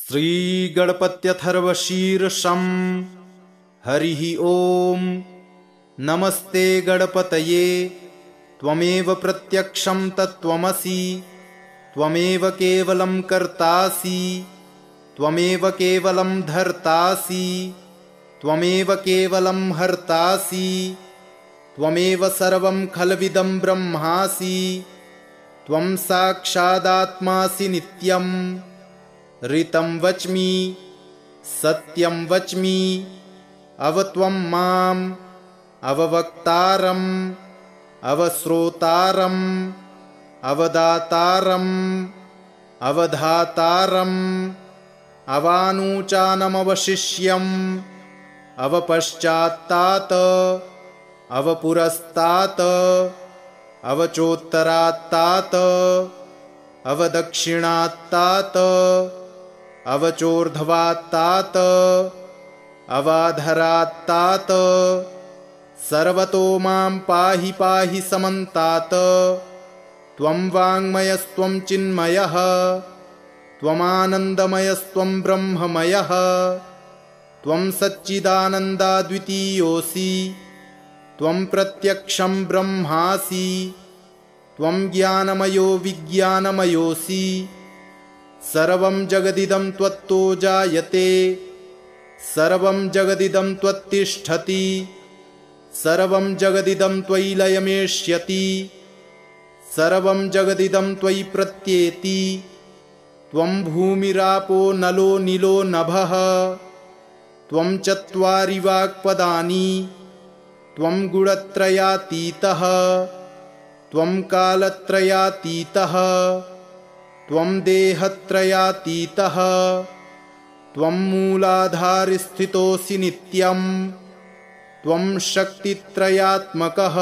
श्रीगणपत्यथर्वशीर्षं हरिः ॐ। नमस्ते गणपतये त्वमेव प्रत्यक्षं तत्त्वमसि, त्वमेव केवलं कर्तासि, त्वमेव केवलं धर्तासि, त्वमेव केवलं हर्तासि, त्वमेव सर्वं खल्विदं ब्रह्मासि, त्वं साक्षादात्मासि नित्यम्। ऋतं वच्मि सत्यं वच्मि, अवत्वं माम् अववक्तारम् अवश्रोतारम् अवदातारम् अवधातारम् अवानूचानमवशिष्यम् अवपश्चात्तात् अवपुरस्तात् अवचोत्तरात्तात् अवदक्षिणात्तात् अवचोर्ध्वात्तात् अवाधरात्तात् सर्वतो मां पाहि पाहि समन्तात्। त्वं वाङ्मयस्त्वं चिन्मयः, त्वमानन्दमयस्त्वं ब्रह्ममयः, त्वं सच्चिदानन्दाद्वितीयोऽसि, त्वं प्रत्यक्षं ब्रह्मासि, त्वं ज्ञानमयो विज्ञानमयोऽसि। सर्वं जगदिदं त्वत्तो जायते, सर्वं जगदिदं त्वत्तिष्ठति, सर्वं जगदिदं त्वयि लयमेष्यति, सर्वं जगदिदं त्वयि प्रत्येति। त्वं भूमिरापो नलो नीलो नभः, त्वं चत्वारि वाक्पदानि, त्वं गुणत्रयातीतः, त्वं कालत्रयातीतः, त्वं देहत्रयातीतः, त्वं मूलाधारस्थितोऽसि नित्यम्, त्वं शक्तित्रयात्मकः,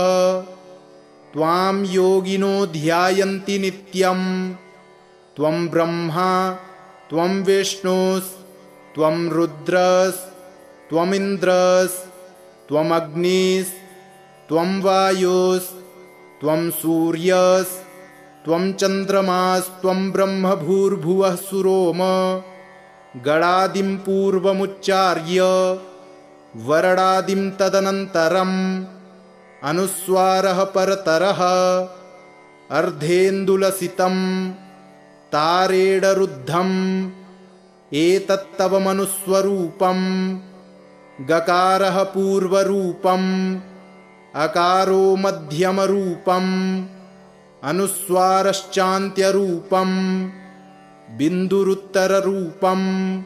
त्वां योगिनो ध्यायन्ति नित्यम्। त्वं ब्रह्मा त्वं विष्णुस्त्वं रुद्रस्त्वमिन्द्रस्त्वम् अग्निस्त्वं वायुस्त्वं सूर्यस्त्वं चन्द्रमास्त्वं ब्रह्म भूर्भुवः सुरोम गणादिं पूर्वमुच्चार्य वरणादिं तदनन्तरम् अनुस्वारः परतरः अर्धेन्दुलसितं तारेणरुद्धम् एतत्तव मनुस्वरूपम्। गकारः पूर्वरूपम्, अकारो मध्यमरूपम्, अनुस्वारश्चान्त्यरूपम्, बिन्दुरुत्तररूपम्,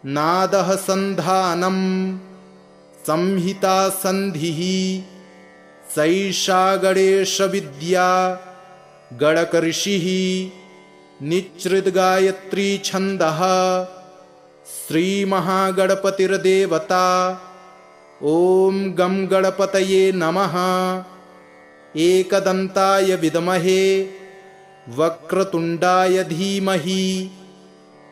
नादः सन्धानम्, संहिता सन्धिः। सैषा गणेशविद्या गणकऋषिः, निच्छृद्गायत्री छन्दः, श्रीमहागणपतिर्देवता। ॐ गं गणपतये नमः। एकदन्ताय विद्महे वक्रतुण्डाय धीमहि,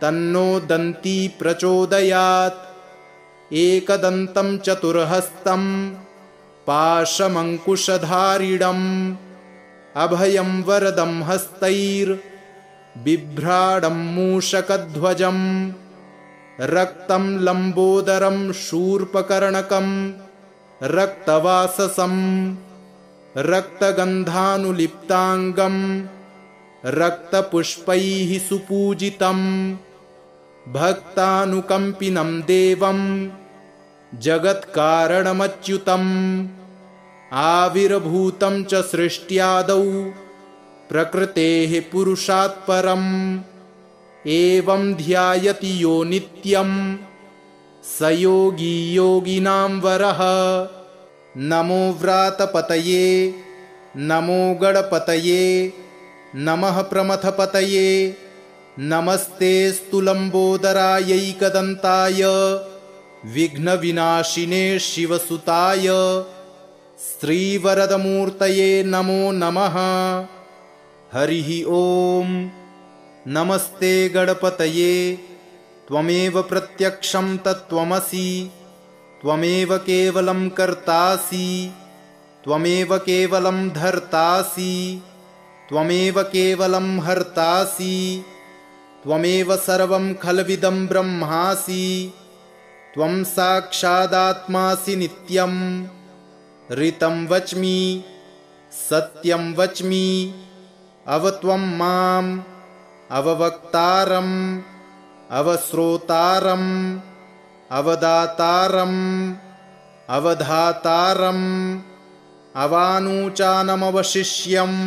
तन्नो दन्ती प्रचोदयात्। एकदन्तं चतुर्हस्तं पाशमङ्कुशधारिणम्, अभयं वरदं हस्तैर्बिभ्राणं मूषकध्वजम्, रक्तं लम्बोदरं शूर्पकर्णकं रक्तवाससं, रक्तगन्धानुलिप्ताङ्गं रक्तपुष्पैः सुपूजितं, भक्तानुकम्पिनं देवं जगत्कारणमच्युतम्। आविर्भूतं च सृष्ट्यादौ प्रकृतेः पुरुषात् परम्, एवं ध्यायति यो नित्यं स योगी योगिनां वरः। नमो व्रातपतये नमो गणपतये नमः प्रमथपतये, नमस्तेऽस्तु लम्बोदरायैकदन्ताय विघ्नविनाशिने शिवसुताय श्रीवरदमूर्तये नमो नमः। हरिः ॐ। नमस्ते गणपतये त्वमेव प्रत्यक्षं तत्त्वमसि, त्वमेव केवलं कर्तासि, त्वमेव केवलं धर्तासि, त्वमेव केवलं हर्तासि, त्वमेव सर्वं खल्विदं ब्रह्मासि त्वं साक्षादात्मासि नित्यं ऋतं वच्मि सत्यं वच्मि अवत्वं माम् अववक्तारम् अवश्रोतारम् अवदातारम् अवधातारम् अवानूचानमवशिष्यम्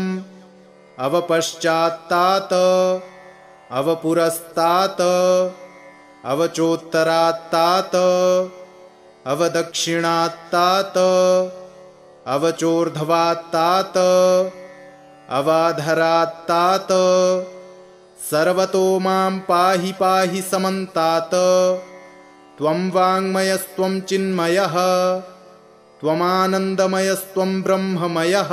अवपश्चात्तात् अवपुरस्तात् अवचोत्तरात्तात् अवदक्षिणात्तात् अवचोर्ध्वात्तात् अवाधरात्तात् सर्वतो मां पाहि पाहि समन्तात् त्वं वाङ्मयस्त्वं चिन्मयः त्वमानन्दमयस्त्वं ब्रह्ममयः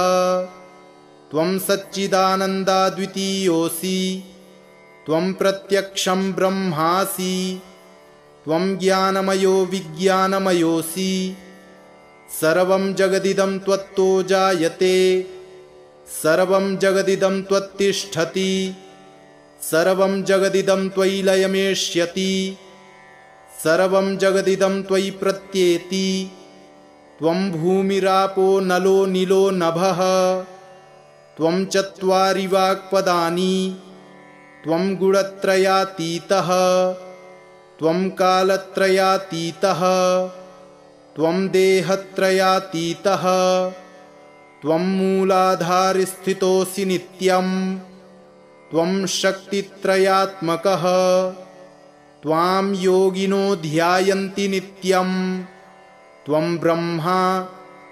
त्वं सच्चिदानन्दाद्वितीयोऽसि त्वं प्रत्यक्षं ब्रह्मासि त्वं ज्ञानमयो विज्ञानमयोऽसि सर्वं जगदिदं त्वत्तो जायते सर्वं जगदिदं त्वत्तिष्ठति सर्वं जगदिदं त्वयि लयमेष्यति सर्वं जगदिदं त्वयि प्रत्येति त्वं भूमिरापो नलो नीलो नभः त्वं चत्वारि वाक्पदानि त्वं गुणत्रयातीतः त्वं कालत्रयातीतः त्वं देहत्रयातीतः त्वं मूलाधारस्थितोऽसि नित्यं त्वं शक्तित्रयात्मकः त्वां योगिनो ध्यायन्ति नित्यं त्वं ब्रह्मा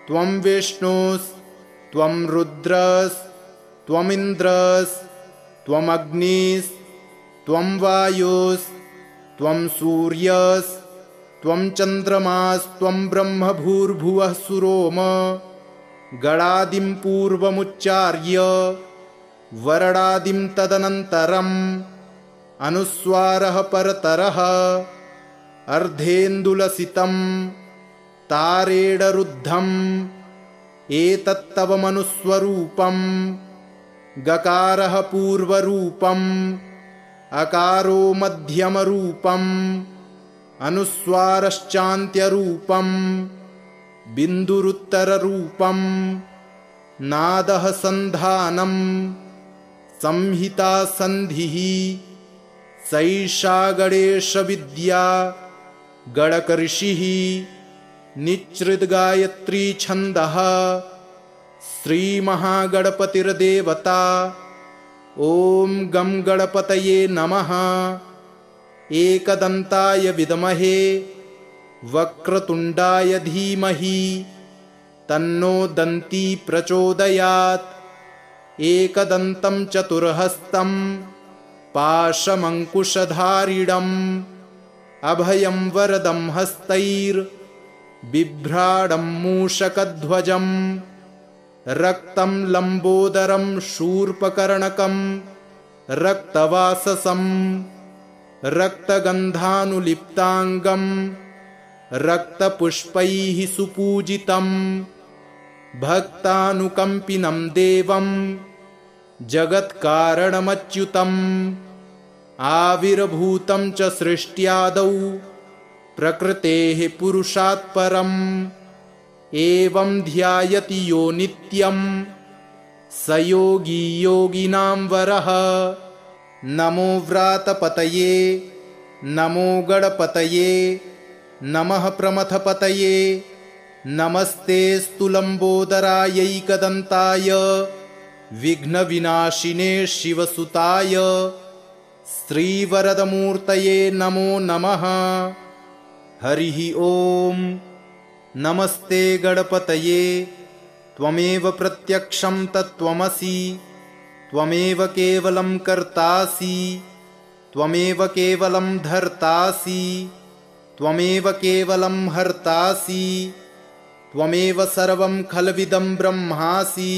त्वं विष्णुस्त्वं रुद्रस्त्वमिन्द्रस्त्वम् अग्निस्त्वं वायुस्त्वं सूर्यस्त्वं चन्द्रमास्त्वं ब्रह्म भूर्भुवः सुरोम गणादिं पूर्वमुच्चार्य वरणादिं तदनन्तरम् अनुस्वारः परतरः अर्धेन्दुलसितं तारेडरुद्धम् एतत्तव मनुस्वरूपं गकारः पूर्वरूपम् अकारो मध्यमरूपम् अनुस्वारश्चान्त्यरूपम् बिन्दुरुत्तररूपम् नादः सन्धानम् संहिता सन्धिः सैषा गणेशविद्या गणकऋषिः निच्छृद्गायत्री छन्दः श्रीमहागणपतिर्देवता ॐ गं गणपतये नमः। एकदन्ताय विद्महे वक्रतुण्डाय धीमहि तन्नो दन्ती प्रचोदयात्। एकदन्तं चतुर्हस्तं पाशमङ्कुशधारिणम् अभयं वरदं हस्तैर्बिभ्राणं मूषकध्वजम् रक्तं लम्बोदरं शूर्पकर्णकं रक्तवाससं रक्तगन्धानुलिप्ताङ्गं रक्तपुष्पैः सुपूजितं भक्तानुकम्पिनं देवं जगत्कारणमच्युतम् आविर्भूतं च सृष्ट्यादौ प्रकृतेः पुरुषात् परम् एवं ध्यायति यो नित्यं स योगी योगिनां वरः। नमो व्रातपतये नमो गणपतये नमः प्रमथपतये नमस्ते स्तुलम्बोदरायैकदन्ताय विघ्नविनाशिने शिवसुताय श्रीवरदमूर्तये नमो नमः। हरिः ॐ। नमस्ते गणपतये त्वमेव प्रत्यक्षं तत्त्वमसि त्वमेव केवलं कर्तासि त्वमेव केवलं धर्तासि त्वमेव केवलं हर्तासि त्वमेव सर्वं खल्विदं ब्रह्मासि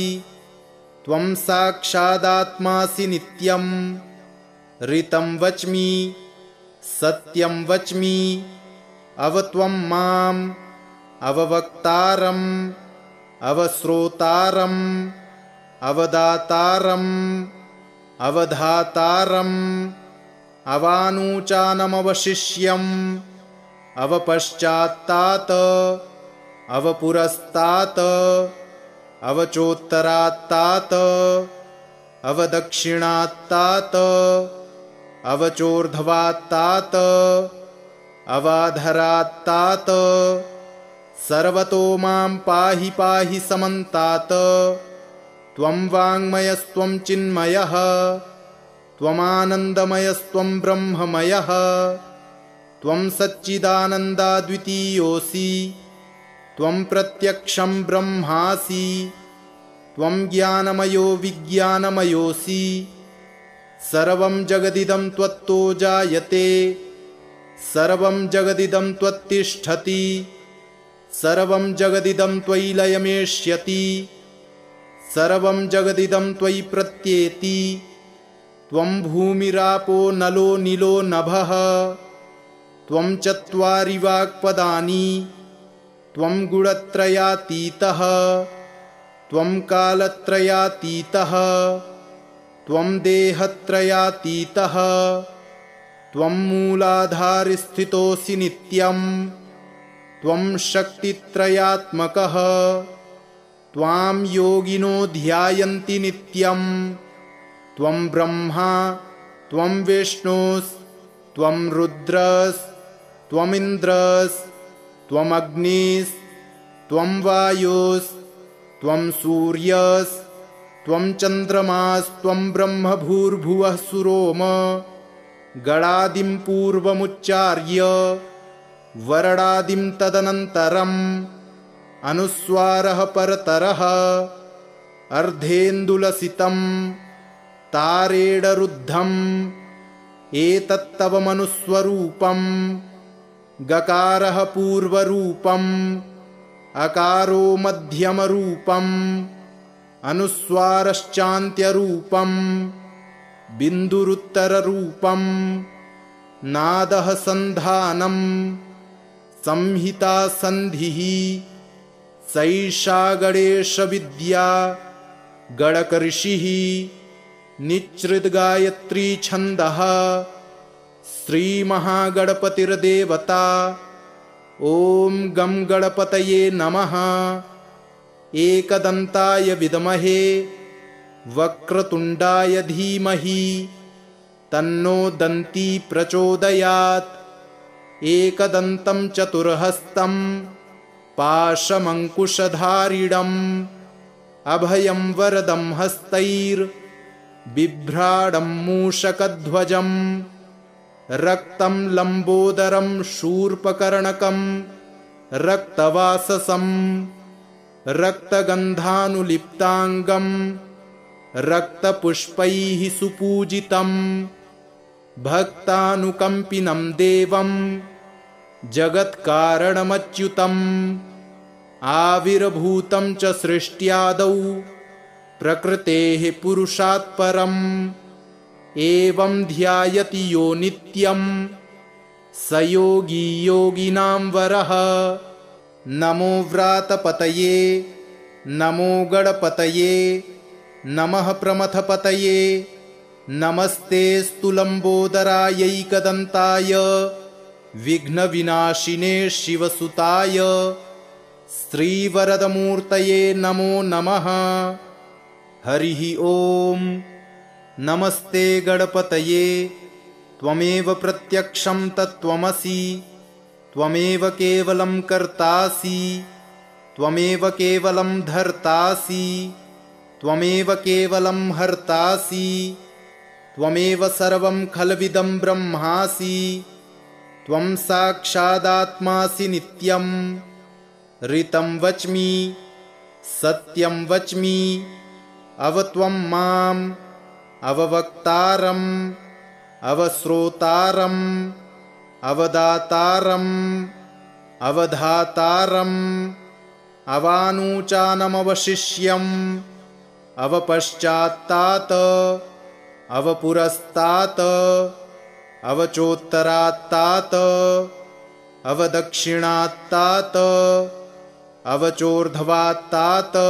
त्वं साक्षादात्मासि नित्यं ऋतं वच्मि सत्यं वच्मि अवत्वं माम् अववक्तारम् अवश्रोतारम् अवदातारम् अवधातारम् अवानूचानमवशिष्यम् अवपश्चात्तात् अवपुरस्तात् अवचोत्तरात्तात् अवदक्षिणात्तात् अवचोर्ध्वात्तात् अवाधरात्तात् सर्वतो मां पाहि पाहि समन्तात्। त्वं वाङ्मयस्त्वं चिन्मयः त्वमानन्दमयस्त्वं ब्रह्ममयः त्वं सच्चिदानन्दाद्वितीयोऽसि त्वं प्रत्यक्षं ब्रह्मासि त्वं ज्ञानमयो विज्ञानमयोऽसि। सर्वं जगदिदं त्वत्तो जायते सर्वं जगदिदं त्वत्तिष्ठति सर्वं जगदिदं त्वयि लयमेष्यति सर्वं जगदिदं त्वयि प्रत्येति। त्वं भूमिरापो नलो नीलो नभः त्वं चत्वारि वाक्पदानि त्वं गुणत्रयातीतः त्वं कालत्रयातीतः त्वं देहत्रयातीतः त्वं मूलाधारस्थितोऽसि नित्यं त्वं शक्तित्रयात्मकः त्वां योगिनो ध्यायन्ति नित्यं। त्वं ब्रह्मा त्वं विष्णुस्त्वं रुद्रस्त्वमिन्द्रस्त्वम् अग्निस्त्वं वायुस्त्वं सूर्यस्त्वं चन्द्रमास्त्वं ब्रह्म भूर्भुवः सुरोम गणादिं पूर्वमुच्चार्य वरणादिं तदनन्तरम् अनुस्वारः परतरः अर्धेन्दुलसितं तारेणरुद्धम् एतत्तव मनुस्वरूपं गकारः पूर्वरूपम् अकारो मध्यमरूपम् अनुस्वारश्चान्त्यरूपम् बिन्दुरुत्तररूपम् नादः सन्धानम् संहिता सन्धिः सैषा गणेशविद्या गणकऋषिः निच्छृद्गायत्री छन्दः श्रीमहागणपतिर्देवता। ॐ गं गणपतये नमः। एकदन्ताय विद्महे वक्रतुण्डाय धीमहि तन्नो दन्ती प्रचोदयात्। एकदन्तं चतुर्हस्तं पाशमङ्कुशधारिणम् अभयं वरदं हस्तैर्बिभ्राणं मूषकध्वजम् रक्तं लम्बोदरं शूर्पकर्णकं रक्तवाससं रक्तगन्धानुलिप्ताङ्गं रक्तपुष्पैः सुपूजितं भक्तानुकम्पिनं देवं जगत्कारणमच्युतम् आविर्भूतं च सृष्ट्यादौ प्रकृतेः पुरुषात् परम् एवं ध्यायति यो नित्यं स योगी योगिनां वरः। नमो व्रातपतये नमो गणपतये नमः प्रमथपतये नमस्ते स्तुलम्बोदरायैकदन्ताय विघ्नविनाशिने शिवसुताय श्रीवरदमूर्तये नमो नमः। हरिः ॐ। नमस्ते गणपतये त्वमेव प्रत्यक्षं तत्त्वमसि त्वमेव केवलं कर्तासि त्वमेव केवलं धर्तासि त्वमेव केवलं हर्तासि त्वमेव सर्वं खल्विदं ब्रह्मासि त्वं साक्षादात्मासि नित्यं। ऋतं वच्मि सत्यं वच्मि अवत्वं माम् अववक्तारम् अवश्रोतारम् अवदातारम् अवधातारम् अवानूचानमवशिष्यम् अवपश्चात्तात् अवपुरस्तात् अवचोत्तरात्तात् अवदक्षिणात्तात् अवचोर्ध्वात्तात्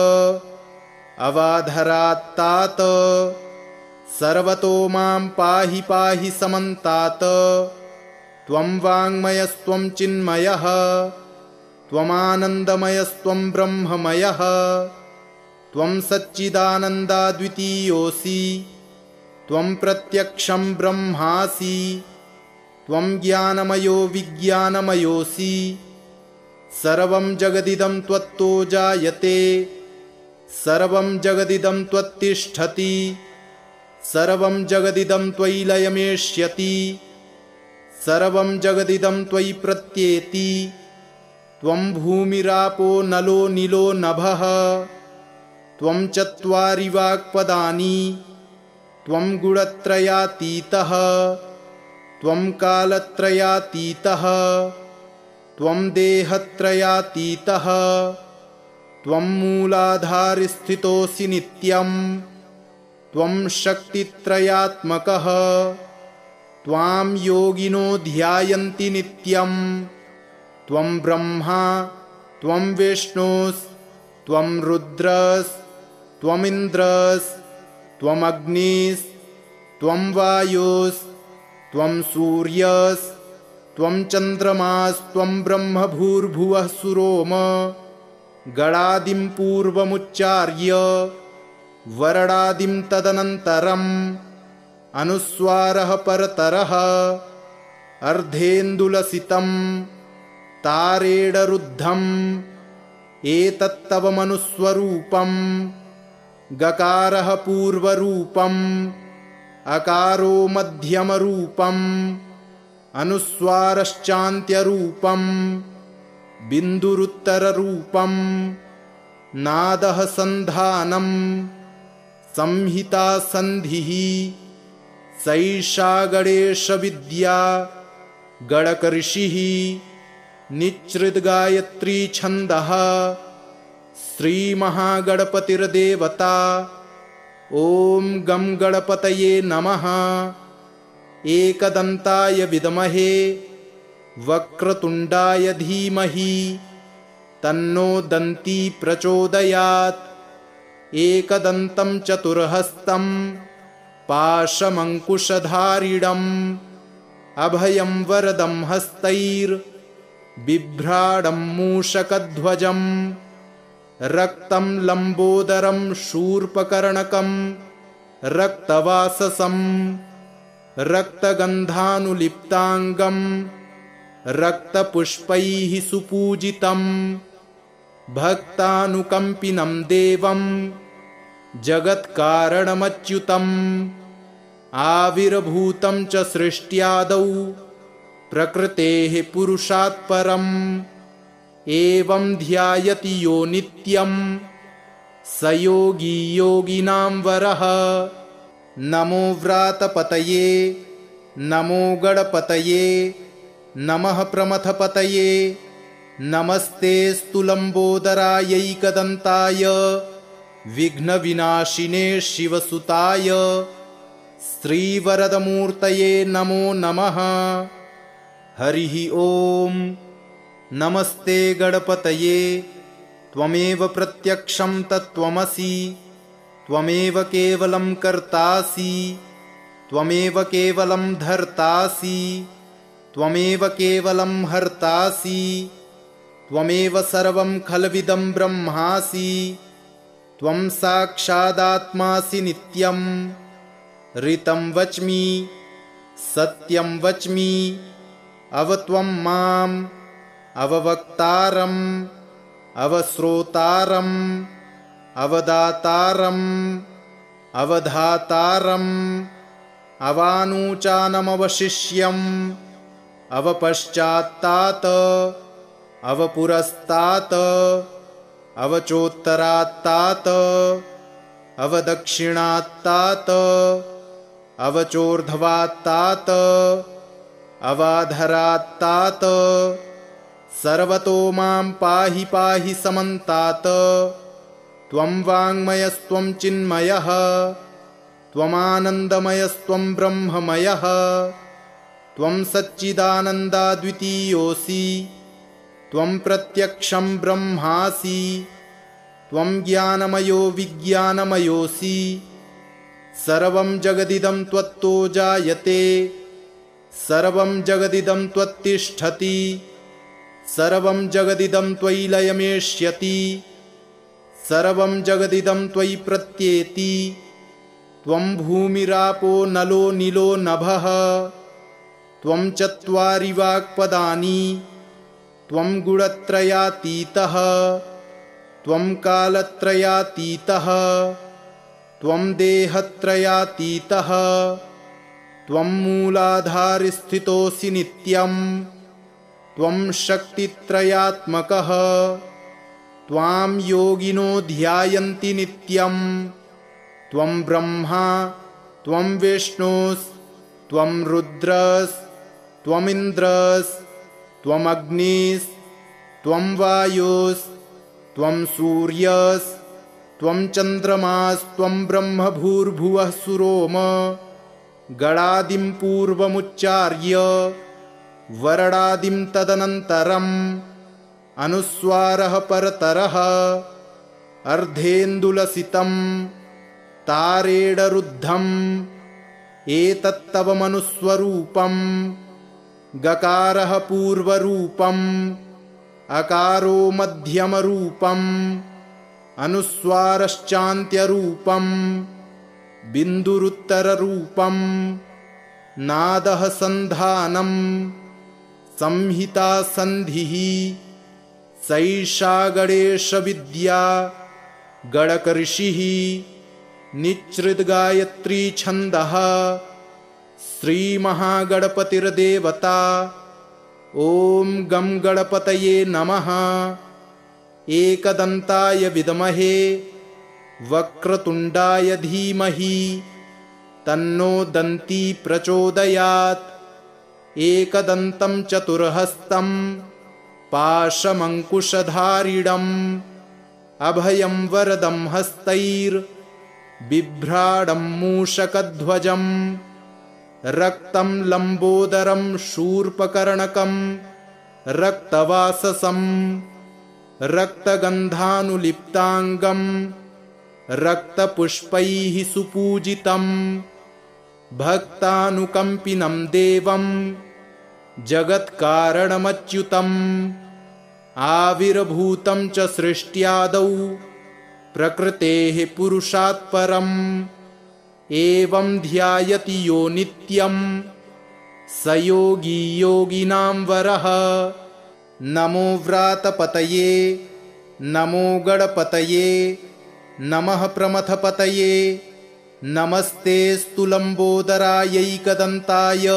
अवाधरात्तात् सर्वतो मां पाहि पाहि समन्तात्। त्वं वाङ्मयस्त्वं चिन्मयः त्वमानन्दमयस्त्वं ब्रह्ममयः त्वं सच्चिदानन्दाद्वितीयोऽसि त्वं प्रत्यक्षं ब्रह्मासि त्वं ज्ञानमयो विज्ञानमयोऽसि। सर्वं जगदिदं त्वत्तो जायते सर्वं जगदिदं त्वत्तिष्ठति सर्वं जगदिदं त्वयि लयमेष्यति सर्वं जगदिदं त्वयि प्रत्येति। त्वं भूमिरापो नलो नीलो नभः त्वं चत्वारि वाक्पदानि त्वं गुणत्रयातीतः त्वं कालत्रयातीतः त्वं देहत्रयातीतः त्वं मूलाधारस्थितोऽसि नित्यं त्वं शक्तित्रयात्मकः त्वां योगिनो ध्यायन्ति नित्यं। त्वं ब्रह्मा त्वं विष्णुस्त्वं रुद्रस्त्वमिन्द्रस्त्वम् अग्निस्त्वं वायुस्त्वं सूर्यस्त्वं चन्द्रमास्त्वं ब्रह्म भूर्भुवः सुरोम। गणादिं पूर्वमुच्चार्य वरणादिं तदनन्तरम् अनुस्वारः परतरः अर्धेन्दुलसितं तारेणरुद्धम् एतत्तव मनुस्वरूपं। गकारः पूर्वरूपम् अकारो मध्यमरूपम् अनुस्वारश्चान्त्यरूपम् बिन्दुरुत्तररूपम्। नादः सन्धानम् संहिता सन्धिः सैषा गणेशविद्या गणकऋषिः निच्छृद्गायत्री छन्दः। श्रीमहागणपतिर्देवता। ॐ गं गणपतये नमः। एकदन्ताय विद्महे वक्रतुण्डाय धीमहि तन्नो दन्ती प्रचोदयात्। एकदन्तं चतुर्हस्तं पाशमङ्कुशधारिणम् अभयं वरदं हस्तैर्बिभ्राणं मूषकध्वजम्। रक्तं लम्बोदरं शूर्पकर्णकं रक्तवाससं रक्तगन्धानुलिप्ताङ्गं रक्तपुष्पैः सुपूजितं। भक्तानुकम्पिनं देवं जगत्कारणमच्युतम्। आविर्भूतं च सृष्ट्यादौ प्रकृतेः पुरुषात् परम्। एवं ध्यायति यो नित्यं स योगी योगिनां वरः। नमो व्रातपतये नमो गणपतये नमः प्रमथपतये। नमस्ते स्तुलम्बोदरायैकदन्ताय विघ्नविनाशिने शिवसुताय श्रीवरदमूर्तये नमो नमः। हरिः ॐ। नमस्ते गणपतये। त्वमेव प्रत्यक्षं तत्त्वमसि त्वमेव केवलं कर्तासि त्वमेव केवलं धर्तासि त्वमेव केवलं हर्तासि त्वमेव सर्वं खल्विदं ब्रह्मासि। त्वं साक्षादात्मासि नित्यं ऋतं वच्मि सत्यं वच्मि। अवत्वं माम् अववक्तारम् अवश्रोतारम् अवदातारम् अवधातारम् अवानूचानमवशिष्यम् अवपश्चात्तात् अवपुरस्तात् अवचोत्तरात्तात् अवदक्षिणात्तात् अवचोर्ध्वात्तात् अवाधरात्तात्। सर्वतो मां पाहि पाहि समन्तात्। त्वं वाङ्मयस्त्वं चिन्मयः त्वमानन्दमयस्त्वं ब्रह्ममयः त्वं सच्चिदानन्दाद्वितीयोऽसि त्वं प्रत्यक्षं ब्रह्मासि त्वं ज्ञानमयो विज्ञानमयोऽसि। सर्वं जगदिदं त्वत्तो जायते, सर्वं जगदिदं त्वत्तिष्ठति, सर्वं जगदिदं त्वयि लयमेष्यति, सर्वं जगदिदं त्वयि प्रत्येति। त्वं भूमिरापो नलो नीलो नभः, त्वं चत्वारि वाक्पदानि, त्वं गुणत्रयातीतः, त्वं कालत्रयातीतः, त्वं देहत्रयातीतः, त्वं मूलाधारस्थितोऽसि नित्यं, त्वं शक्तित्रयात्मकः, त्वां योगिनो ध्यायन्ति नित्यं। त्वं ब्रह्मा, त्वं विष्णुस्त्वं रुद्रस्त्वमिन्द्रस्त्वं अग्निस्त्वं वायुस्त्वं सूर्यस्त्वं चन्द्रमास्त्वं ब्रह्म भूर्भुवः सुरोम। गणादिं पूर्वमुच्चार्य वरणादिं तदनन्तरम् अनुस्वारः परतरः अर्धेन्दुलसितम् तारेणरुद्धम् एतत्तव मनुस्वरूपम्। गकारः पूर्वरूपम्, अकारो मध्यमरूपम्, अनुस्वारश्चान्त्यरूपम्, बिन्दुरुत्तररूपम्। नादः सन्धानम्, संहिता सन्धिः। सैषा गणेशविद्या गणकऋषिः। निच्छृद्गायत्री छन्दः। श्रीमहागणपतिर्देवता। ॐ गं गणपतये नमः। एकदन्ताय विद्महे वक्रतुण्डाय धीमहि तन्नो दन्ती प्रचोदयात्। एकदन्तं चतुर्हस्तं पाशमङ्कुशधारिणम् अभयं वरदं हस्तैर्बिभ्राणं मूषकध्वजं। रक्तं लम्बोदरं शूर्पकर्णकं रक्तवाससं। रक्तगन्धानुलिप्ताङ्गं रक्तपुष्पैः सुपूजितं। भक्तानुकम्पिनं देवं जगत्कारणमच्युतम्। आविर्भूतं च सृष्ट्यादौ प्रकृतेः पुरुषात् परम्। एवं ध्यायति यो नित्यं स योगी योगिनां वरः। नमो व्रातपतये नमो गणपतये नमः प्रमथपतये। नमस्तेऽस्तु लम्बोदरायैकदन्ताय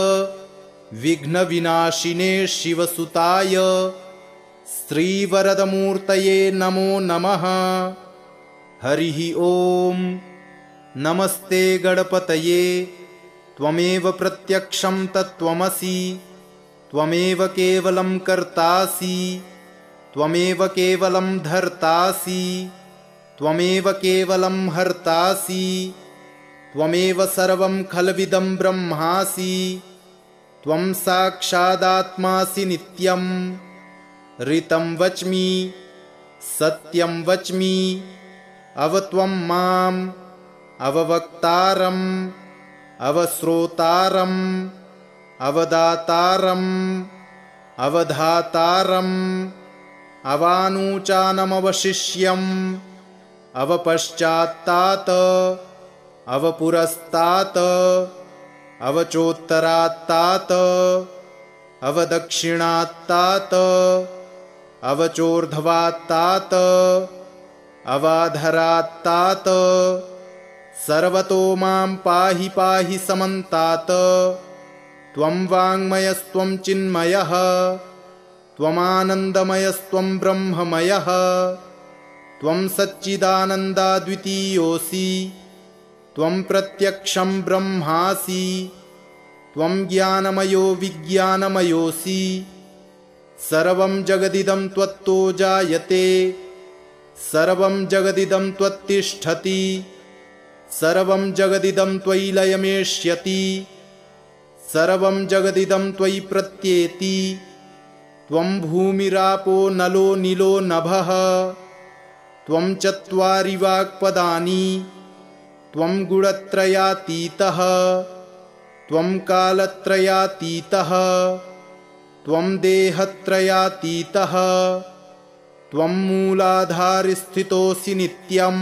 विघ्नविनाशिने शिवसुताय श्रीवरदमूर्तये नमो नमः। हरिः ॐ। नमस्ते गणपतये। त्वमेव प्रत्यक्षं तत्त्वमसि। त्वमेव केवलं कर्तासि। त्वमेव केवलं धर्तासि। त्वमेव केवलं हर्तासि। त्वमेव सर्वं खल्विदं ब्रह्मासि। त्वं साक्षादात्मासि नित्यं। ऋतं वच्मि सत्यं वच्मि। अवत्वं माम् अववक्तारम् अवश्रोतारम् अवदातारम् अवधातारम् अवानूचानमवशिष्यम् अवपश्चात्तात् अवपुरस्तात् अवचोत्तरात्तात् अवदक्षिणात्तात् अवचोर्ध्वात्तात् अवाधरात्तात्। सर्वतो मां पाहि पाहि समन्तात्। त्वं वाङ्मयस्त्वं चिन्मयः त्वमानन्दमयस्त्वं ब्रह्ममयः। त्वं सच्चिदानन्दाद्वितीयोऽसि। त्वं प्रत्यक्षं ब्रह्मासि। त्वं ज्ञानमयो विज्ञानमयोऽसि। सर्वं जगदिदं त्वत्तो जायते, सर्वं जगदिदं त्वत्तिष्ठति, सर्वं जगदिदं त्वयि लयमेष्यति, सर्वं जगदिदं त्वयि प्रत्येति। त्वं भूमिरापो नलो नीलो नभः। त्वं चत्वारि वाक्पदानि, त्वं गुणत्रयातीतः त्वं कालत्रयातीतः त्वं देहत्रयातीतः त्वं मूलाधारस्थितोऽसि नित्यं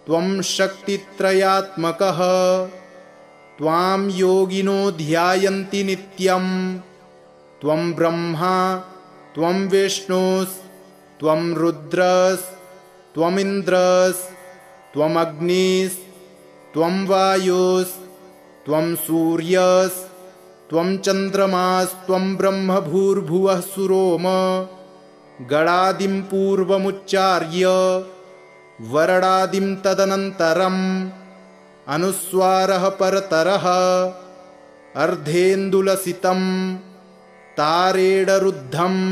त्वं शक्तित्रयात्मकः त्वां योगिनो ध्यायन्ति नित्यं त्वं ब्रह्मा त्वं विष्णुस्त्वं रुद्रस्त्वमिन्द्रस्त्वम् अग्निस्त्वं वायुस्त्वं सूर्यस्त्वं चन्द्रमास्त्वं ब्रह्म भूर्भुवः सुरोम गणादिं पूर्वमुच्चार्य वरणादिं तदनन्तरम् अनुस्वारः परतरः अर्धेन्दुलसितं तारेणरुद्धम्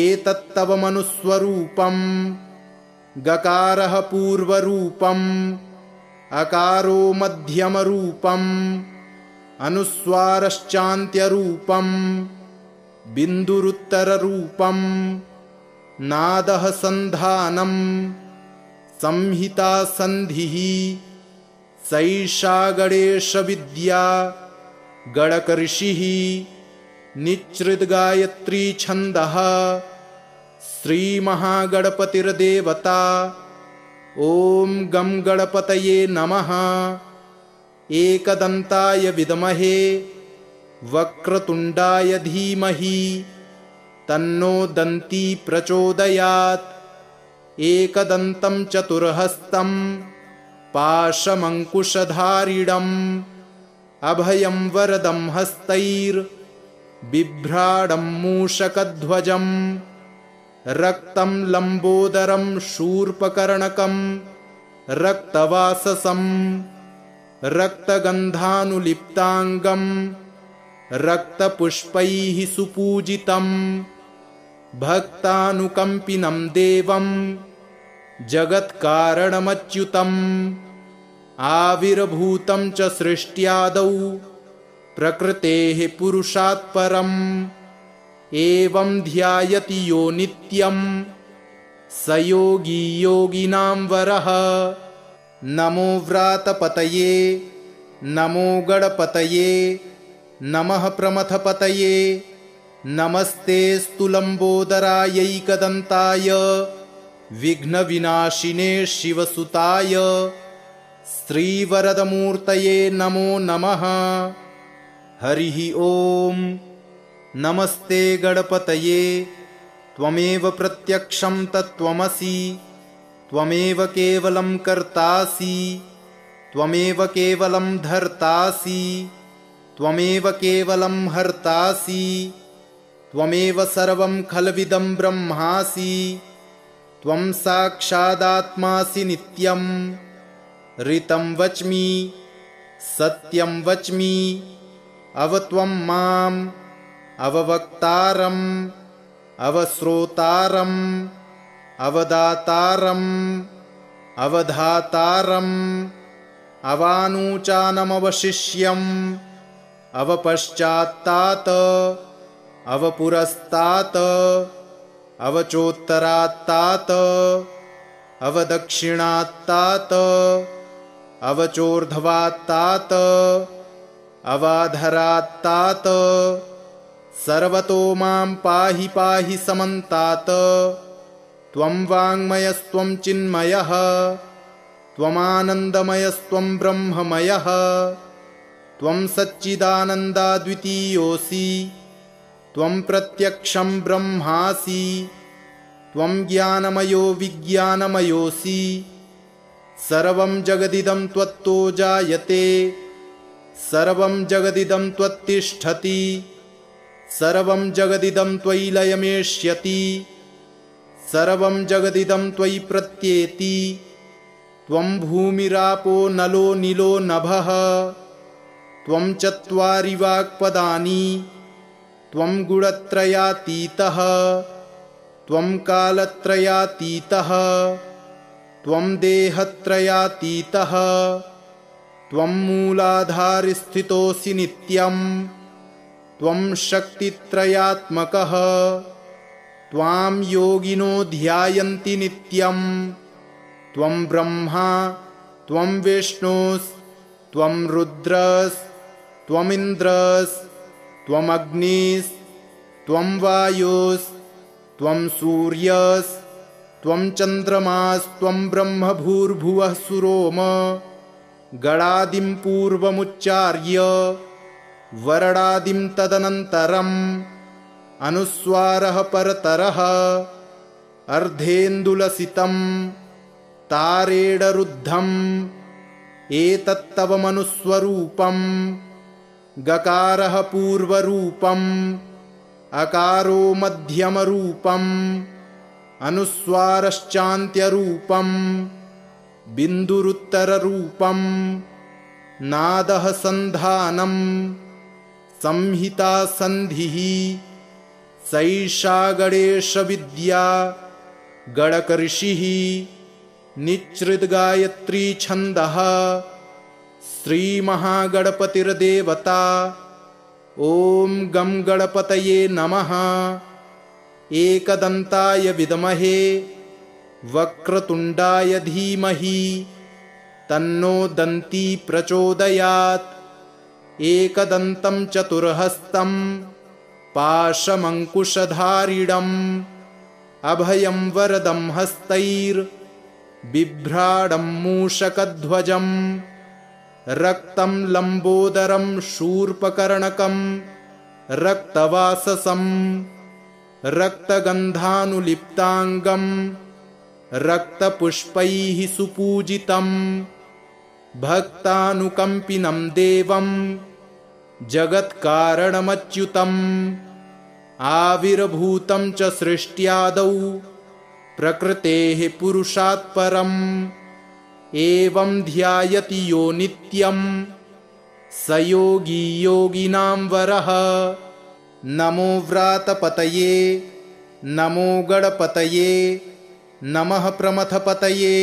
एतत्तव मनुस्वरूपम् गकारः पूर्वरूपम् अकारो मध्यमरूपम् अनुस्वारश्चान्त्यरूपम् बिन्दुरुत्तररूपम् नादः सन्धानम् संहिता सन्धिः सैषा गणेशविद्या गणकऋषिः निच्छृद्गायत्री छन्दः श्रीमहागणपतिर्देवता ॐ गं गणपतये नमः। एकदन्ताय विद्महे वक्रतुण्डाय धीमहि तन्नो दन्ती प्रचोदयात्। एकदन्तं चतुर्हस्तं पाशमङ्कुशधारिणम् अभयं वरदं हस्तैर्बिभ्राडं मूषकध्वजम् रक्तं लम्बोदरं शूर्पकर्णकं रक्तवाससं रक्तगन्धानुलिप्ताङ्गं रक्तपुष्पैः सुपूजितं भक्तानुकम्पिनं देवं जगत्कारणमच्युतम् आविर्भूतं च सृष्ट्यादौ प्रकृतेः पुरुषात् परम् एवं ध्यायति यो नित्यं स योगी योगिनां वरः। नमो व्रातपतये नमो गणपतये नमः प्रमथपतये नमस्तेऽस्तु लम्बोदरायैकदन्ताय विघ्नविनाशिने शिवसुताय श्रीवरदमूर्तये नमो नमः। हरिः ॐ। नमस्ते गणपतये त्वमेव प्रत्यक्षं तत्त्वमसि त्वमेव केवलं कर्तासि त्वमेव केवलं धर्तासि त्वमेव केवलं हर्तासि त्वमेव सर्वं खल्विदं ब्रह्मासि त्वं साक्षादात्मासि नित्यं ऋतं वच्मि सत्यं वच्मि अवत्वं माम् अववक्तारम् अवश्रोतारम् अवदातारम् अवधातारम् अवानूचानमवशिष्यम् अवपश्चात्तात् अवपुरस्तात् अवचोत्तरात्तात् अवदक्षिणात्तात् अवचोर्ध्वात्तात् अवाधरात्तात् सर्वतो मां पाहि पाहि समन्तात्। त्वं वाङ्मयस्त्वं चिन्मयः त्वमानन्दमयस्त्वं ब्रह्ममयः त्वं सच्चिदानन्दाद्वितीयोऽसि त्वं प्रत्यक्षं ब्रह्मासि त्वं ज्ञानमयो विज्ञानमयोऽसि सर्वं जगदिदं त्वत्तो जायते सर्वं जगदिदं त्वत्तिष्ठति सर्वं जगदिदं त्वयि लयमेष्यति सर्वं जगदिदं त्वयि प्रत्येति त्वं भूमिरापो नलो नीलो नभः त्वं चत्वारि वाक्पदानि त्वं गुणत्रयातीतः त्वं कालत्रयातीतः त्वं देहत्रयातीतः त्वं मूलाधारस्थितोऽसि नित्यं त्वं शक्तित्रयात्मकः त्वां योगिनो ध्यायन्ति नित्यं त्वं ब्रह्मा त्वं विष्णुस्त्वं रुद्रस्त्वमिन्द्रस्त्वमग्निस्त्वं वायुस्त्वं सूर्यस्त्वं चन्द्रमास्त्वं ब्रह्म भूर्भुवः सुरोम गणादिं पूर्वमुच्चार्य वरडादिं तदनन्तरम् अनुस्वारः परतरः अर्धेन्दुलसितं तारेडरुद्धम् एतत्तव मनुस्वरूपम् गकारः पूर्वरूपम् अकारो मध्यमरूपम् अनुस्वारश्चान्त्यरूपम् बिन्दुरुत्तररूपम् नादः सन्धानम् संहिता सन्धिः सैषा गणेशविद्या गणकऋषिः निच्छृद्गायत्री छन्दः श्रीमहागणपतिर्देवता ॐ गं गणपतये नमः। एकदन्ताय विद्महे वक्रतुण्डाय धीमहि तन्नो दन्ती प्रचोदयात्। एकदन्तं चतुर्हस्तं पाशमङ्कुशधारिणम् अभयं वरदं हस्तैर्बिभ्राडं मूषकध्वजम् रक्तं लम्बोदरं शूर्पकर्णकं रक्तवाससं रक्तगन्धानुलिप्ताङ्गं रक्तपुष्पैः सुपूजितं भक्तानुकम्पिनं देवं जगत्कारणमच्युतम् आविर्भूतं च सृष्ट्यादौ प्रकृतेः पुरुषात् परम् एवं ध्यायति यो नित्यं स योगी योगिनां वरः। नमो व्रातपतये नमो गणपतये नमः प्रमथपतये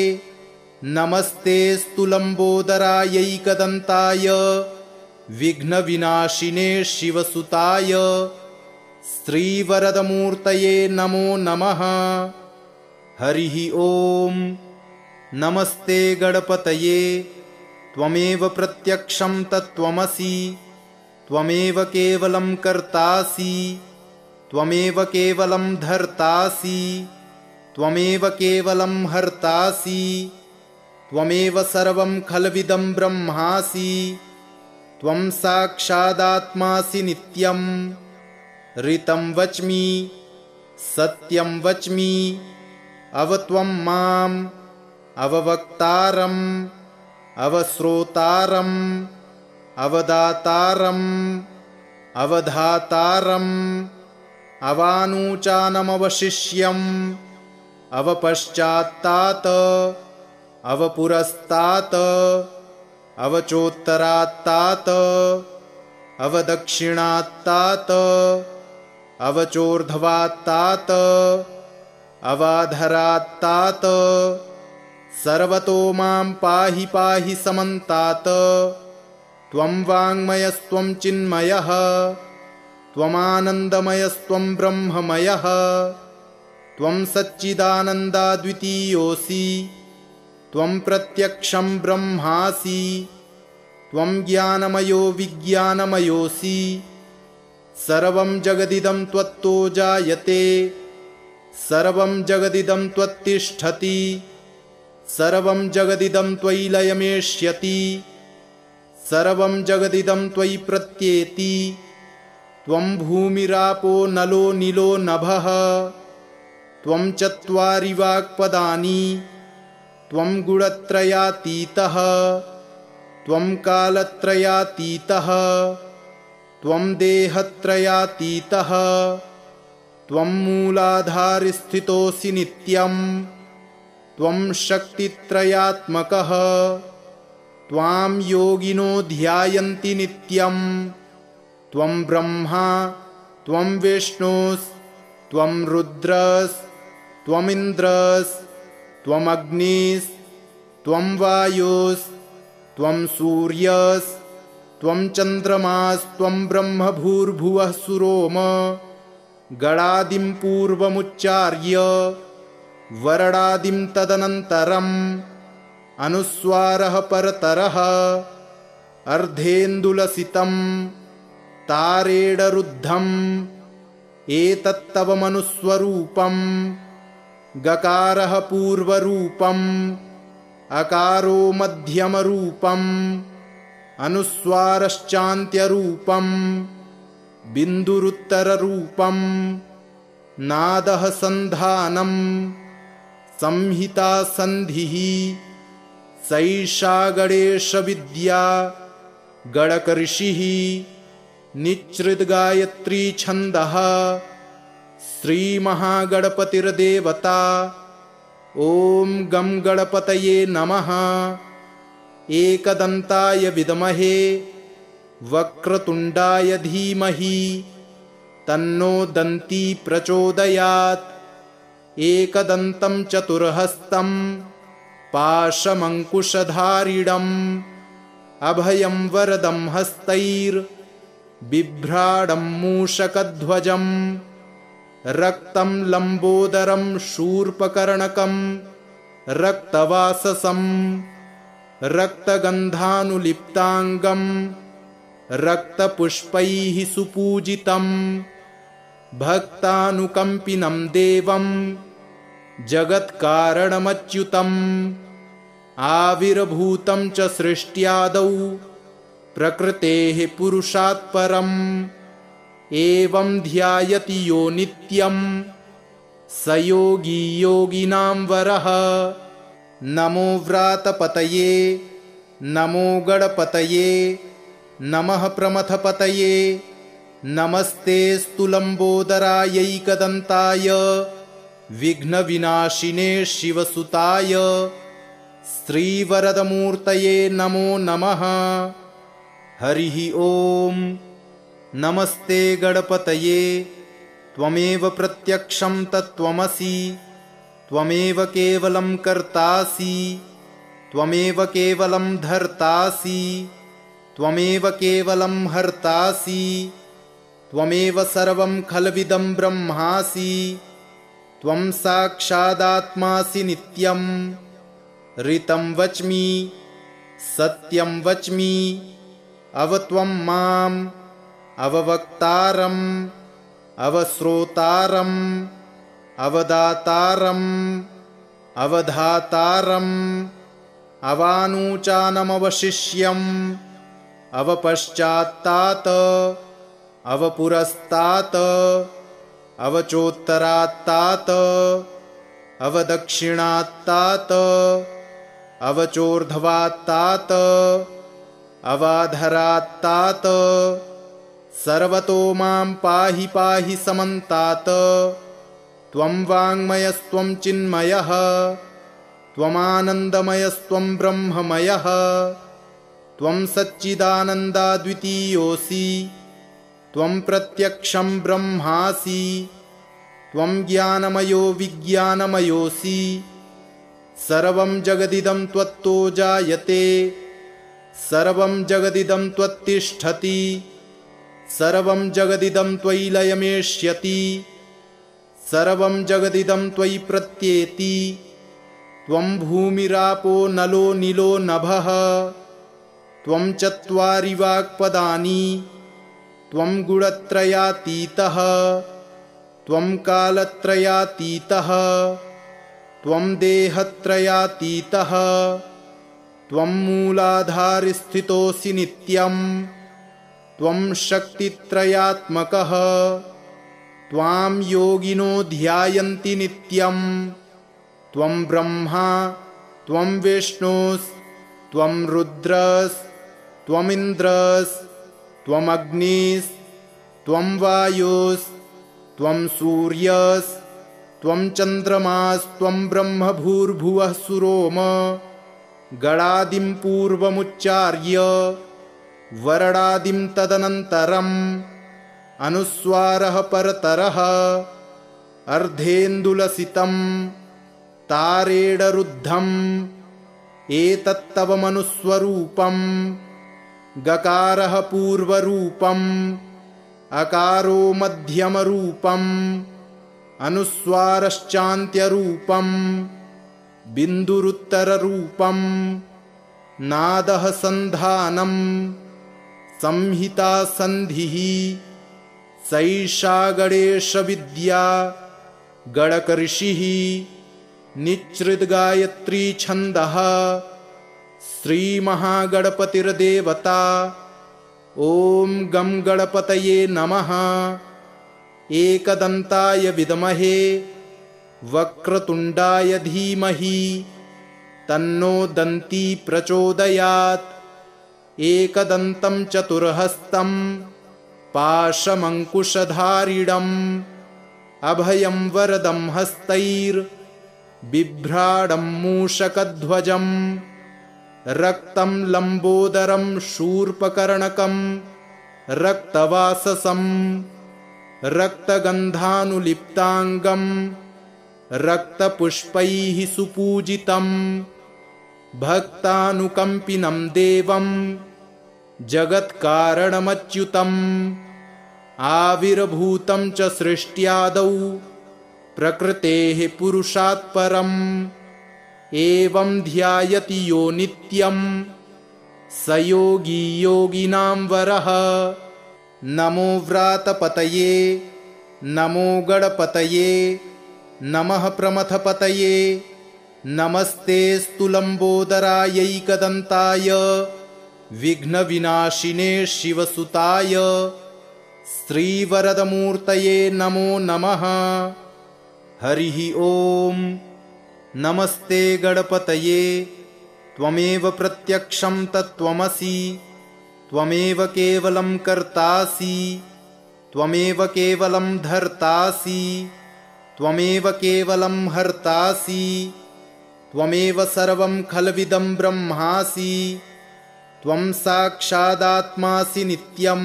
नमस्तेऽस्तु लम्बोदरायैकदन्ताय विघ्नविनाशिने शिवसुताय श्रीवरदमूर्तये नमो नमः। हरिः ॐ। नमस्ते गणपतये त्वमेव प्रत्यक्षं तत्त्वमसि त्वमेव केवलं कर्तासि त्वमेव केवलं धर्तासि त्वमेव केवलं हर्तासि त्वमेव सर्वं खल्विदं ब्रह्मासि त्वं साक्षादात्मासि नित्यं ऋतं वच्मि सत्यं वच्मि अवत्वं माम् अववक्तारम् अवश्रोतारम् अवदातारम् अवधातारम् अवानूचानमवशिष्यम् अवपश्चात्तात् अवपुरस्तात् अवचोत्तरात्तात् अवदक्षिणात्तात् अवचोर्ध्वात्तात् अवाधरात्तात् सर्वतो मां पाहि पाहि समन्तात्। त्वं वाङ्मयस्त्वं चिन्मयः त्वमानन्दमयस्त्वं ब्रह्ममयः त्वं सच्चिदानन्दाद्वितीयोऽसि त्वं प्रत्यक्षं ब्रह्मासि त्वं ज्ञानमयो विज्ञानमयोऽसि सर्वं जगदिदं त्वत्तो जायते सर्वं जगदिदं त्वत्तिष्ठति सर्वं जगदिदं त्वयि लयमेष्यति सर्वं जगदिदं त्वयि प्रत्येति त्वं भूमिरापो नलो नीलो नभः त्वं चत्वारि वाक्पदानि त्वं गुणत्रयातीतः त्वं कालत्रयातीतः त्वं देहत्रयातीतः त्वं मूलाधारस्थितोऽसि नित्यं त्वं शक्तित्रयात्मकः त्वां योगिनो ध्यायन्ति नित्यं त्वं ब्रह्मा त्वं विष्णुस्त्वं रुद्रस्त्वमिन्द्रस्त्वमग्निस्त्वं वायुस्त्वं सूर्यस्त्वं चन्द्रमास्त्वं ब्रह्म भूर्भुवः सुरोम गणादिं पूर्वमुच्चार्य वरडादिं तदनन्तरम् अनुस्वारः परतरः अर्धेन्दुलसितं तारेडरुद्धम् एतत्तव मनुस्वरूपम् गकारः पूर्वरूपम् अकारो मध्यमरूपम् अनुस्वारश्चान्त्यरूपम् बिन्दुरुत्तररूपम् नादः सन्धानम् संहिता सन्धिः सैषा गणेशविद्या गणकऋषिः निच्छृद्गायत्री छन्दः श्रीमहागणपतिर्देवता। ॐ गं गणपतये नमः। एकदन्ताय विद्महे वक्रतुण्डाय धीमहि तन्नो दन्ती प्रचोदयात्। एकदन्तं चतुर्हस्तं पाशमङ्कुशधारिणम् अभयं वरदं हस्तैर्बिभ्राडं मूषकध्वजम् रक्तं लम्बोदरं शूर्पकर्णकं रक्तवाससं रक्तगन्धानुलिप्ताङ्गं रक्तपुष्पैः सुपूजितं भक्तानुकम्पिनं देवं जगत्कारणमच्युतम् आविर्भूतं च सृष्ट्यादौ प्रकृतेः पुरुषात् परम् एवं ध्यायति यो नित्यं स योगी योगिनां वरः। नमो व्रातपतये नमो गणपतये नमः प्रमथपतये नमस्तेऽस्तु लम्बोदरायैकदन्ताय विघ्नविनाशिने शिवसुताय श्रीवरदमूर्तये नमो नमः। हरिः ॐ। नमस्ते गणपतये त्वमेव प्रत्यक्षं तत्त्वमसि त्वमेव केवलं कर्तासि त्वमेव केवलं धर्तासि त्वमेव केवलं हर्तासि त्वमेव सर्वं खल्विदं ब्रह्मासि त्वं साक्षादात्मासि नित्यं ऋतं वच्मि सत्यं वच्मि अवत्वं माम् अववक्तारम् अवश्रोतारम् अवदातारम् अवधातारम् अवानूचानमवशिष्यम् अवपश्चात्तात् अवपुरस्तात् अवचोत्तरात्तात् अवदक्षिणात्तात् अवचोर्ध्वात्तात् अवाधरात्तात् सर्वतो मां पाहि पाहि समन्तात्। त्वं वाङ्मयस्त्वं चिन्मयः त्वमानन्दमयस्त्वं ब्रह्ममयः त्वं सच्चिदानन्दाद्वितीयोऽसि त्वं प्रत्यक्षं ब्रह्मासि त्वं ज्ञानमयो विज्ञानमयोऽसि सर्वं जगदिदं त्वत्तो जायते सर्वं जगदिदं त्वत्तिष्ठति सर्वं जगदिदं त्वयि लयमेष्यति सर्वं जगदिदं त्वयि प्रत्येति त्वं भूमिरापो नलो नीलो नभः त्वं चत्वारि वाक्पदानि त्वं गुणत्रयातीतः त्वं कालत्रयातीतः त्वं देहत्रयातीतः त्वं मूलाधारस्थितोऽसि नित्यं त्वं शक्तित्रयात्मकः त्वां योगिनो ध्यायन्ति नित्यं त्वं ब्रह्मा त्वं विष्णुस्त्वं रुद्रस्त्वमिन्द्रस्त्वम् अग्निस्त्वं वायुस्त्वं सूर्यस्त्वं चन्द्रमास्त्वं ब्रह्म भूर्भुवः सुरोम गणादिं पूर्वमुच्चार्य वरणादिं तदनन्तरम् अनुस्वारः परतरः अर्धेन्दुलसितं तारेडरुद्धम् एतत्तव मनुस्वरूपम् गकारः पूर्वरूपम् अकारो मध्यमरूपम् अनुस्वारश्चान्त्यरूपम् बिन्दुरुत्तररूपं नादः सन्धानं संहिता सन्धिः सैषा गणेशविद्या गणकऋषिः निच्छृद्गायत्री छन्दः श्रीमहागणपतिर्देवता। ॐ गं गणपतये नमः। एकदन्ताय विद्महे वक्रतुण्डाय धीमहि तन्नो दन्ती प्रचोदयात्। एकदन्तं चतुर्हस्तं पाशमङ्कुशधारिणम् अभयं वरदं हस्तैर्बिभ्राणं मूषकध्वजम् रक्तं लम्बोदरं शूर्पकर्णकं रक्तवाससं रक्तगन्धानुलिप्ताङ्गं रक्तपुष्पैः सुपूजितं भक्तानुकम्पिनं देवं जगत्कारणमच्युतम् आविर्भूतं च सृष्ट्यादौ प्रकृतेः पुरुषात् परम् एवं ध्यायति यो नित्यं स योगी योगिनां वरः। नमो व्रातपतये नमो गणपतये नमः प्रमथपतये नमस्तेऽस्तु लम्बोदरायैकदन्ताय विघ्नविनाशिने शिवसुताय श्रीवरदमूर्तये नमो नमः। हरिः ॐ। नमस्ते गणपतये त्वमेव प्रत्यक्षं तत्त्वमसि त्वमेव केवलं कर्तासि त्वमेव केवलं धर्तासि त्वमेव केवलं हर्तासि त्वमेव सर्वं खल्विदं ब्रह्मासि त्वं साक्षादात्मासि नित्यं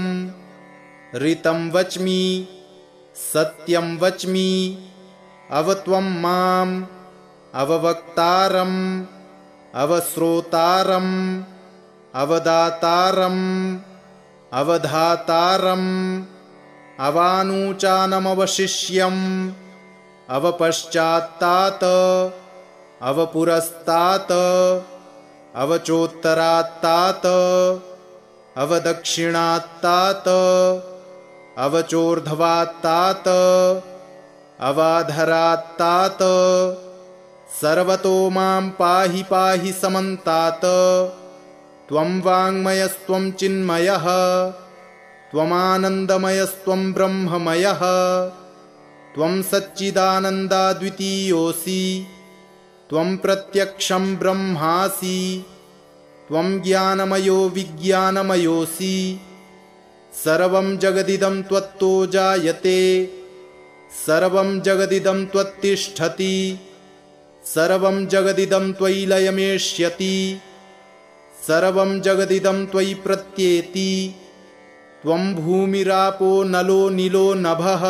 ऋतं वच्मि सत्यं वच्मि अवत्वं माम् अववक्तारम् अवश्रोतारम् अवदातारम् अवधातारम् अवानूचानमवशिष्यम् अवपश्चात्तात् अवपुरस्तात् अवचोत्तरात्तात् अवदक्षिणात्तात् अवचोर्ध्वात्तात् अवाधरात्तात् सर्वतो मां पाहि पाहि समन्तात्। त्वं वाङ्मयस्त्वं चिन्मयः त्वमानन्दमयस्त्वं ब्रह्ममयः त्वं सच्चिदानन्दाद्वितीयोऽसि त्वं प्रत्यक्षं ब्रह्मासि त्वं ज्ञानमयो विज्ञानमयोऽसि सर्वं जगदिदं त्वत्तो जायते सर्वं जगदिदं त्वत्तिष्ठति सर्वं जगदिदं त्वयि लयमेष्यति सर्वं जगदिदं त्वयि प्रत्येति त्वं भूमिरापो नलो नीलो नभः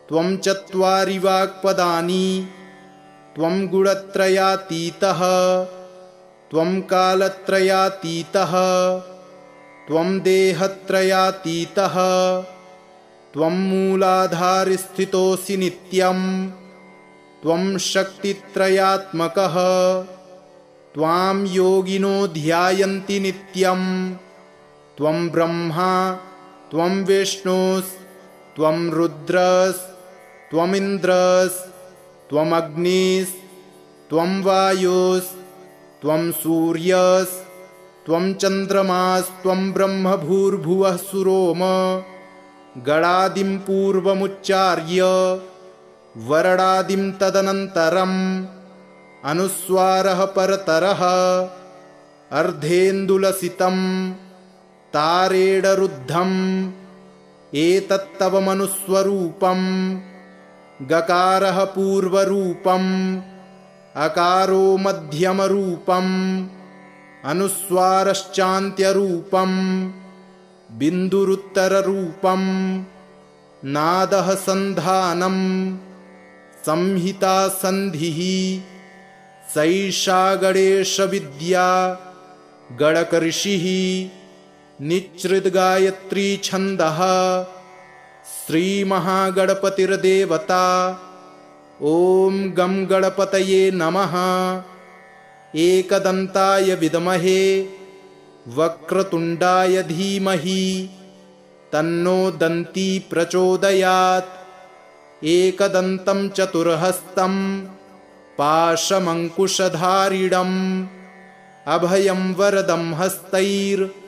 त्वं चत्वारि वाक्पदानि त्वं गुणत्रयातीतः त्वं कालत्रयातीतः त्वं देहत्रयातीतः त्वं मूलाधारस्थितोऽसि नित्यं त्वं शक्तित्रयात्मकः त्वां योगिनो ध्यायन्ति नित्यं त्वं ब्रह्मा त्वं विष्णुस्त्वं रुद्रस्त्वमिन्द्रस्त्वम् अग्निस्त्वं वायुस्त्वं सूर्यस्त्वं चन्द्रमास्त्वं ब्रह्म भूर्भुवः सुरोम गणादिं पूर्वमुच्चार्य वरणादिं तदनन्तरम् अनुस्वारः परतरः अर्धेन्दुलसितं तारेणरुद्धम् एतत्तव मनुस्वरूपं गकारः पूर्वरूपम् अकारो मध्यमरूपम् अनुस्वारश्चान्त्यरूपम् बिन्दुरुत्तररूपं नादः सन्धानं संहिता सन्धिः सैषा गणेशविद्या गणकऋषिः निच्छृद्गायत्री छन्दः श्रीमहागणपतिर्देवता। ॐ गं गणपतये नमः। एकदन्ताय विद्महे वक्रतुण्डाय धीमहि तन्नो दन्ती प्रचोदयात्। एकदन्तं चतुर्हस्तं पाशमङ्कुशधारिणम् अभयं वरदं हस्तैर्बिभ्राणं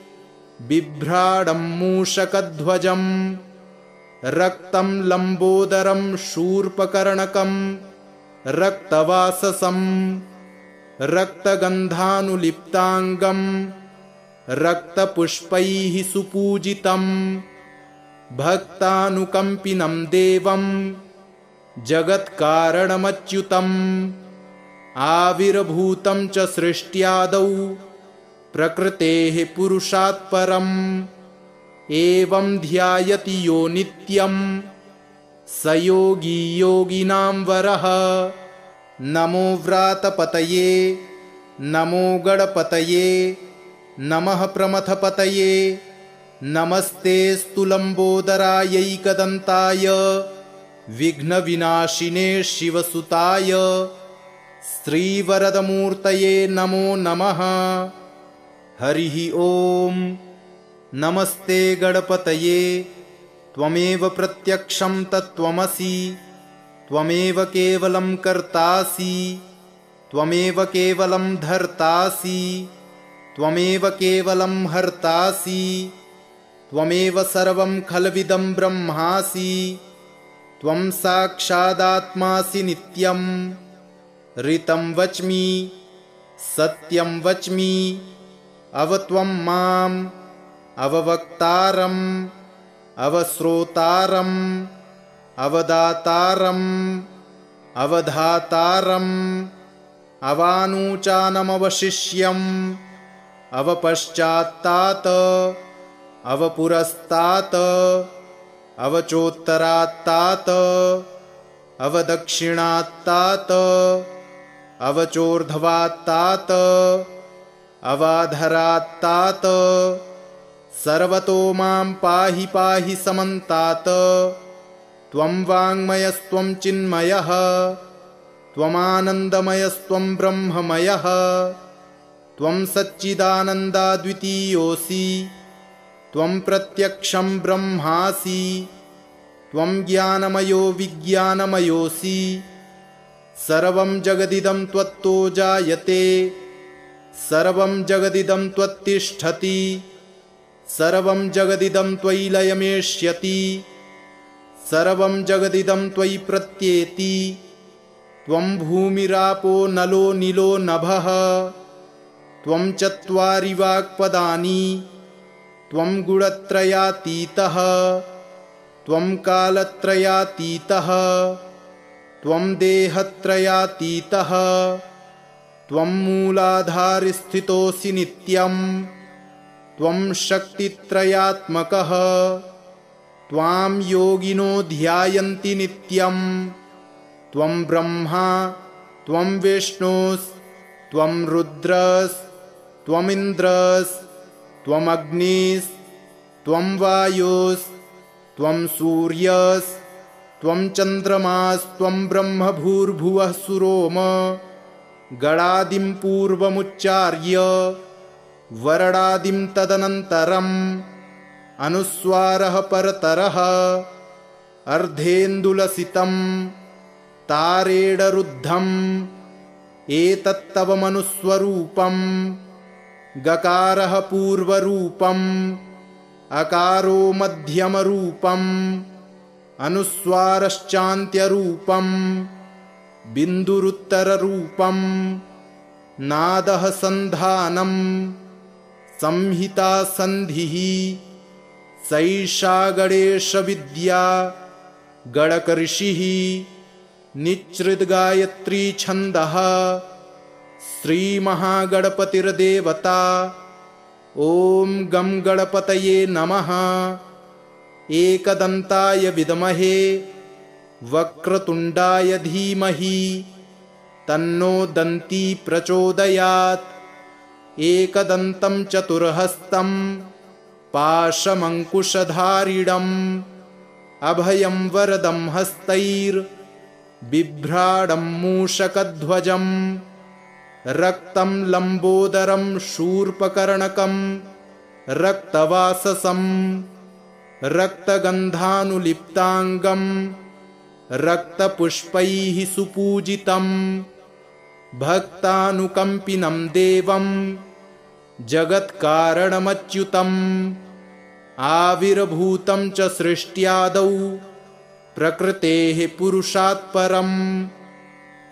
मूषकध्वजम् रक्तं लम्बोदरं शूर्पकर्णकं रक्तवाससं रक्तगन्धानुलिप्ताङ्गं रक्तपुष्पैः सुपूजितं भक्तानुकम्पिनं देवं जगत्कारणमच्युतम् आविर्भूतं च सृष्ट्यादौ प्रकृतेः पुरुषात् परम् एवं ध्यायति यो नित्यं स योगी योगिनां वरः। नमो व्रातपतये नमो गणपतये नमः प्रमथपतये नमस्तेऽस्तु लम्बोदरायैकदन्ताय विघ्नविनाशिने शिवसुताय श्रीवरदमूर्तये नमो नमः। हरिः ॐ। नमस्ते गणपतये त्वमेव प्रत्यक्षं तत्त्वमसि त्वमेव केवलं कर्तासि त्वमेव केवलं धर्तासि त्वमेव केवलं हर्तासि त्वमेव सर्वं खल्विदं ब्रह्मासि त्वं साक्षादात्मासि नित्यं ऋतं वच्मि सत्यं वच्मि अवत्वं माम् अववक्तारम् अवश्रोतारम् अवदातारम् अवधातारम् अवानूचानमवशिष्यम् अवपश्चात्तात् अवपुरस्तात् अवचोत्तरात्तात् अवदक्षिणात्तात् अवचोर्ध्वात्तात् अवाधरात्तात् सर्वतो मां पाहि पाहि समन्तात्। त्वं वाङ्मयस्त्वं चिन्मयः त्वमानन्दमयस्त्वं ब्रह्ममयः त्वं सच्चिदानन्दाद्वितीयोऽसि त्वं प्रत्यक्षं ब्रह्मासि त्वं ज्ञानमयो विज्ञानमयोऽसि सर्वं जगदिदं त्वत्तो जायते सर्वं जगदिदं त्वत्तिष्ठति सर्वं जगदिदं त्वयि लयमेष्यति सर्वं जगदिदं त्वयि प्रत्येति त्वं भूमिरापो नलो नीलो नभः त्वं चत्वारि वाक्पदानि त्वं गुणत्रयातीतः त्वं कालत्रयातीतः त्वं देहत्रयातीतः त्वं मूलाधारस्थितोऽसि नित्यम् त्वं शक्तित्रयात्मकः त्वां योगिनो ध्यायन्ति नित्यं त्वं ब्रह्मा त्वं विष्णुस्त्वं रुद्रस्त्वमिन्द्रस्त्वम् अग्निस्त्वं वायुस्त्वं सूर्यस्त्वं चन्द्रमास्त्वं ब्रह्म भूर्भुवः सुरोम गणादिं पूर्वमुच्चार्य वरणादिं तदनन्तरम् अनुस्वारः परतरः अर्धेन्दुलसितं तारेणरुद्धम् एतत्तव मनुस्वरूपम् गकारः पूर्वरूपम् अकारो मध्यमरूपम् अनुस्वारश्चान्त्यरूपम् बिन्दुरुत्तररूपम् नादः सन्धानम् संहिता सन्धिः सैषा गणेशविद्या गणकऋषिः निच्छृद्गायत्री छन्दः श्रीमहागणपतिर्देवता। ॐ गं गणपतये नमः। एकदन्ताय विद्महे वक्रतुण्डाय धीमहि तन्नो दन्ती प्रचोदयात्। एकदन्तं चतुर्हस्तं पाशमङ्कुशधारिणम् अभयं वरदं हस्तैर् बिभ्राडं मूषकध्वजं रक्तं लम्बोदरं शूर्पकर्णकं रक्तवाससं रक्तगन्धानुलिप्ताङ्गं रक्तपुष्पैः सुपूजितं भक्तानुकम्पिनं देवं जगत्कारणमच्युतम् आविर्भूतं च सृष्ट्यादौ प्रकृतेः पुरुषात् परम्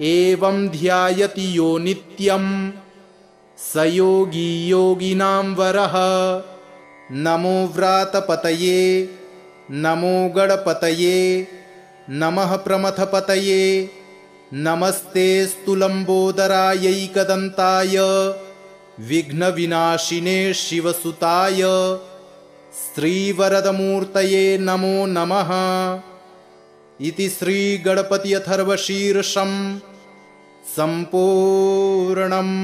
एवं ध्यायति यो नित्यं स योगी योगिनां वरः। नमो व्रातपतये नमो गणपतये नमः प्रमथपतये नमस्तेऽस्तु लम्बोदरायैकदन्ताय विघ्नविनाशिने शिवसुताय श्रीवरदमूर्तये नमो नमः। इति श्रीगणपति अथर्वशीर्षं सम्पूर्णम्।